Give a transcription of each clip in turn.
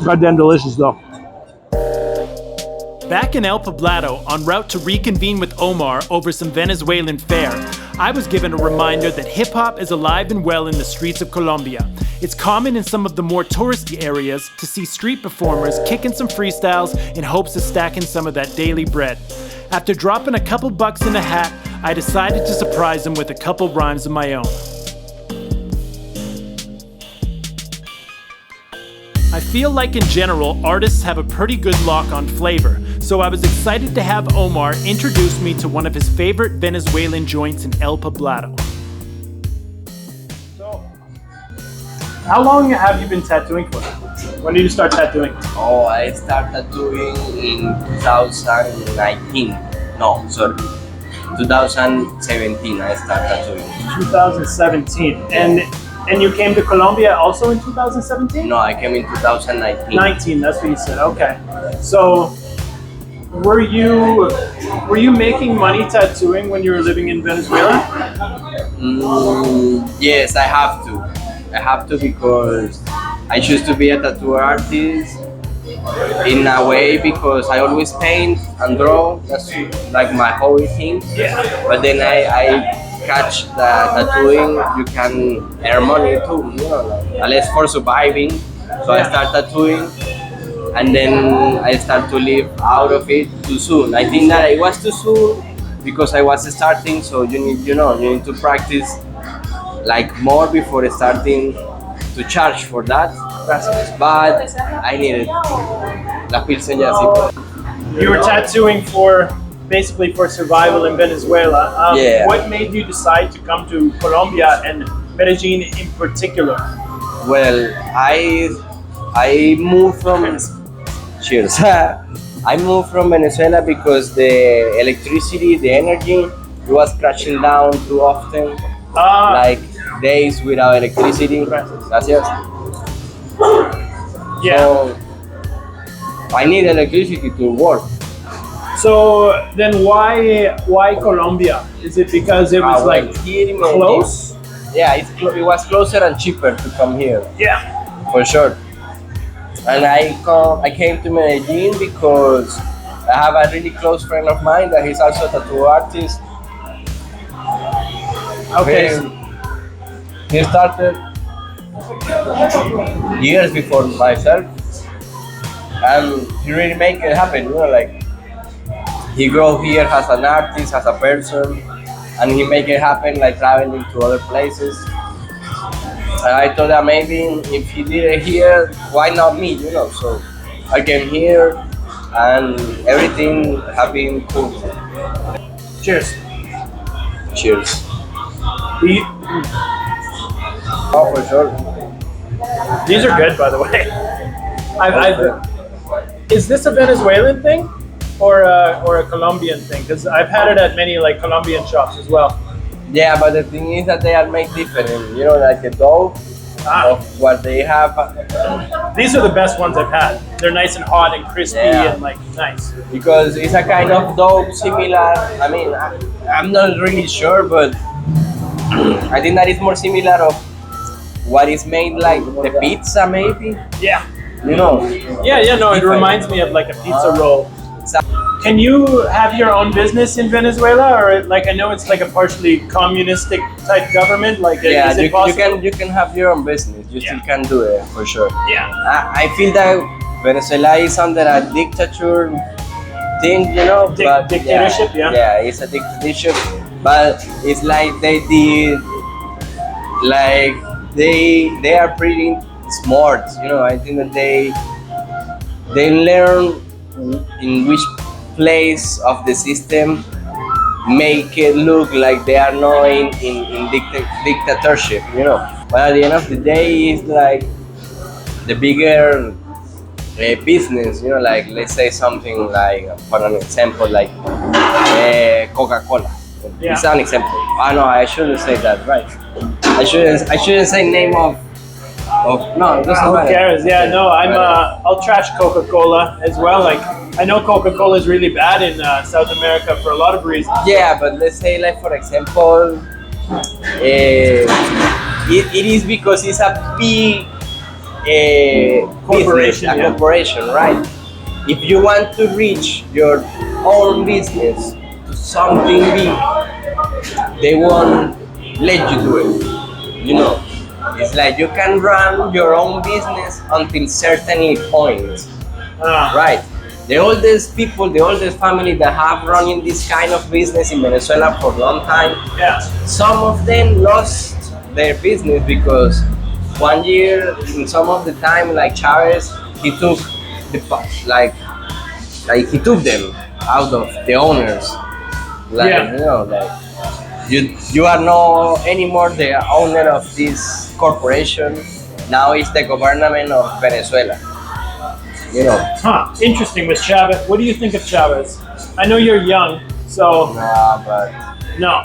Goddamn delicious though. Back in El Poblado, en route to reconvene with Omar over some Venezuelan fare, I was given a reminder that hip-hop is alive and well in the streets of Colombia. It's common in some of the more touristy areas to see street performers kicking some freestyles in hopes of stacking some of that daily bread. After dropping a couple bucks in a hat, I decided to surprise them with a couple rhymes of my own. I feel like in general, artists have a pretty good lock on flavor, so I was excited to have Omar introduce me to one of his favorite Venezuelan joints in El Poblado. So, how long have you been tattooing for? When did you start tattooing? Oh, I started tattooing in 2019. No, sorry. 2017 I started tattooing. 2017. And you came to Colombia also in 2017? No, I came in 2019. 19, that's what you said. Okay. So were you making money tattooing when you were living in Venezuela? Yes, I have to. I have to because I choose to be a tattoo artist in a way because I always paint and draw. That's like my hobby thing. Yeah. But then I catch the tattooing, you can earn money too, you know, like, at least for surviving. So I start tattooing and then I start to live out of it too soon. I think that it was too soon because I was starting, so you need to practice like more before starting to charge for that. But I needed la pilsen ya así. You were tattooing basically for survival in Venezuela. Yeah. What made you decide to come to Colombia and Medellin in particular? Well, I moved from cheers. I moved from Venezuela because the electricity, the energy, it was crashing down too often. Like days without electricity. Gracias. Yeah. So I need electricity to work. So then why Colombia? Is it because it was like here in close? Yeah, it was closer and cheaper to come here. Yeah. For sure. And I came to Medellin because I have a really close friend of mine that he's also a tattoo artist. Okay. He started years before myself, and he really make it happen. You know, like he grew here as an artist, as a person, and he make it happen like traveling to other places. And I thought that maybe if he did it here, why not me? You know, so I came here, and everything have been cool. Cheers. Cheers. The- Oh, for sure. These are good, by the way. Is this a Venezuelan thing or a Colombian thing? Because I've had it at many like Colombian shops as well. Yeah, but the thing is that they are made different. You know, like the dough of what they have. These are the best ones I've had. They're nice and hot and crispy and like nice. Because it's a kind of dough similar. I mean, I'm not really sure, but I think that is more similar of what is made like the pizza, maybe. Yeah. You know. Yeah. No, it reminds me of like a pizza roll. Can you have your own business in Venezuela, or like I know it's like a partially communistic type government? Like, Yeah, is it possible? you can have your own business. You still can do it for sure. Yeah. I feel that Venezuela is under a dictature thing, you know. But dictatorship, yeah. Yeah, it's a dictatorship, but it's like they did, like they are pretty smart, you know. I think that they learn in which place of the system make it look like they are not in dictatorship, you know. But at the end of the day, it's like the bigger business, you know, like let's say something like, for an example, like Coca-Cola. Yeah. It's an example. I know I shouldn't say that, right? I shouldn't say name of no, it doesn't Who matter. cares? Yeah, no, I'll trash Coca-Cola as well. Like, I know Coca-Cola is really bad in South America for a lot of reasons. Yeah, but let's say, like, for example, it is because it's a big a Corporation, business, a yeah. corporation, right? If you want to reach your own business to something big, they won't let you do it. You know, it's like you can run your own business until certain point, Ah, right? The oldest people, the oldest family that have running this kind of business in Venezuela for a long time, yeah. some of them lost their business because one year, in some of the time, like Chavez, he took the like he took them out of the owners. Like Yeah. you know, like you are not anymore the owner of this corporation. Now it's the government of Venezuela. You know. Huh. Interesting with Chavez. What do you think of Chavez? I know you're young, so Nah, but no.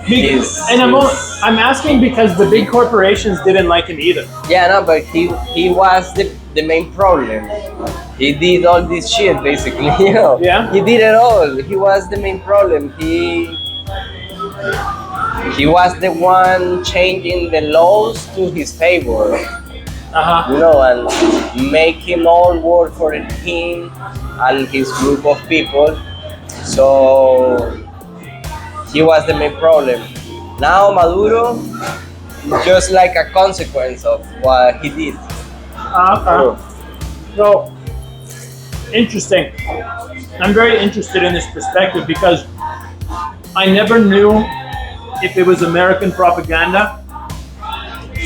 He's- And I'm asking because the big corporations didn't like him either. yeah, no, but he was the main problem. He did all this shit basically, you know. Yeah? He did it all. He was the main problem. He was the one changing the laws to his favor, Uh-huh. you know, and make him all work for him and his group of people. So he was the main problem. Now Maduro is just like a consequence of what he did. Okay. So, interesting. I'm very interested in this perspective because I never knew if it was American propaganda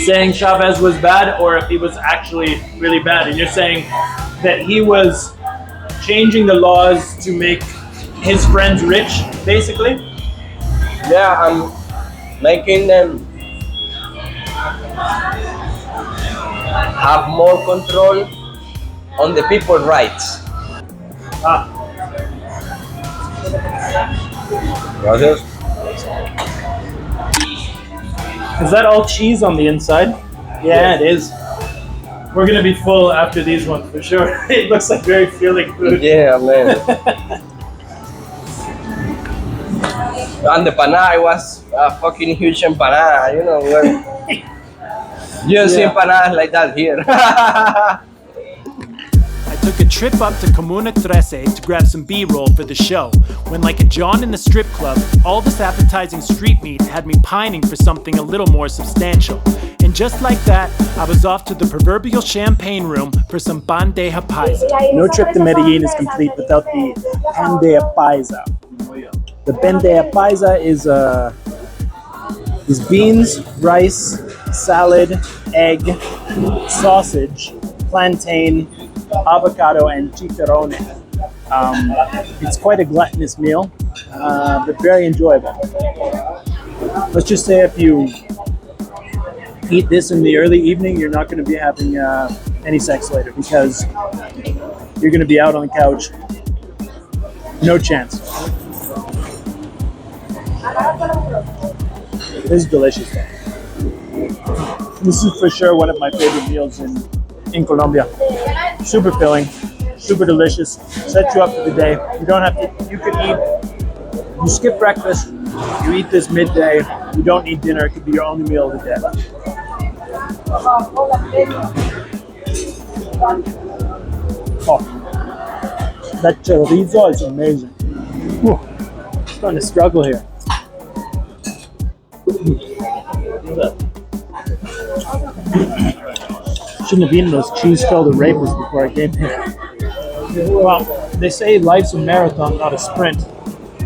saying Chavez was bad or if he was actually really bad. And you're saying that he was changing the laws to make his friends rich, basically? Yeah, I'm making them have more control on the people's rights. Ah, Gracias. is that all cheese on the inside? Yeah, it is. We're gonna be full after these ones for sure. It looks like very filling food. Yeah, man. And the empanada was a fucking huge empanada, you know. You don't see Yeah. empanadas like that here. I took a trip up to Comuna 13 to grab some B-roll for the show, when like a John in the strip club, all this appetizing street meat had me pining for something a little more substantial. And just like that, I was off to the proverbial champagne room for some Bandeja Paisa. No trip to Medellin is complete without the Bandeja Paisa. The Bandeja Paisa is beans, rice, salad, egg, sausage, plantain, avocado, and chicharrone. It's quite a gluttonous meal, but very enjoyable. Let's just say if you eat this in the early evening, you're not going to be having any sex later because you're going to be out on the couch. No chance. This is delicious. This is for sure one of my favorite meals in Colombia. Super filling, super delicious. Set you up for the day. You don't have to. You can eat. You skip breakfast. You eat this midday. You don't need dinner. It could be your only meal of the day. Oh, that chorizo is amazing. Whew. Starting to struggle here. Shouldn't have eaten those cheese-filled arepas before I came here. Well, they say life's a marathon, not a sprint.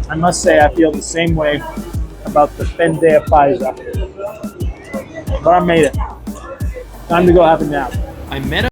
I must say I feel the same way about the Bandeja Paisa. But I made it. Time to go have a nap. I met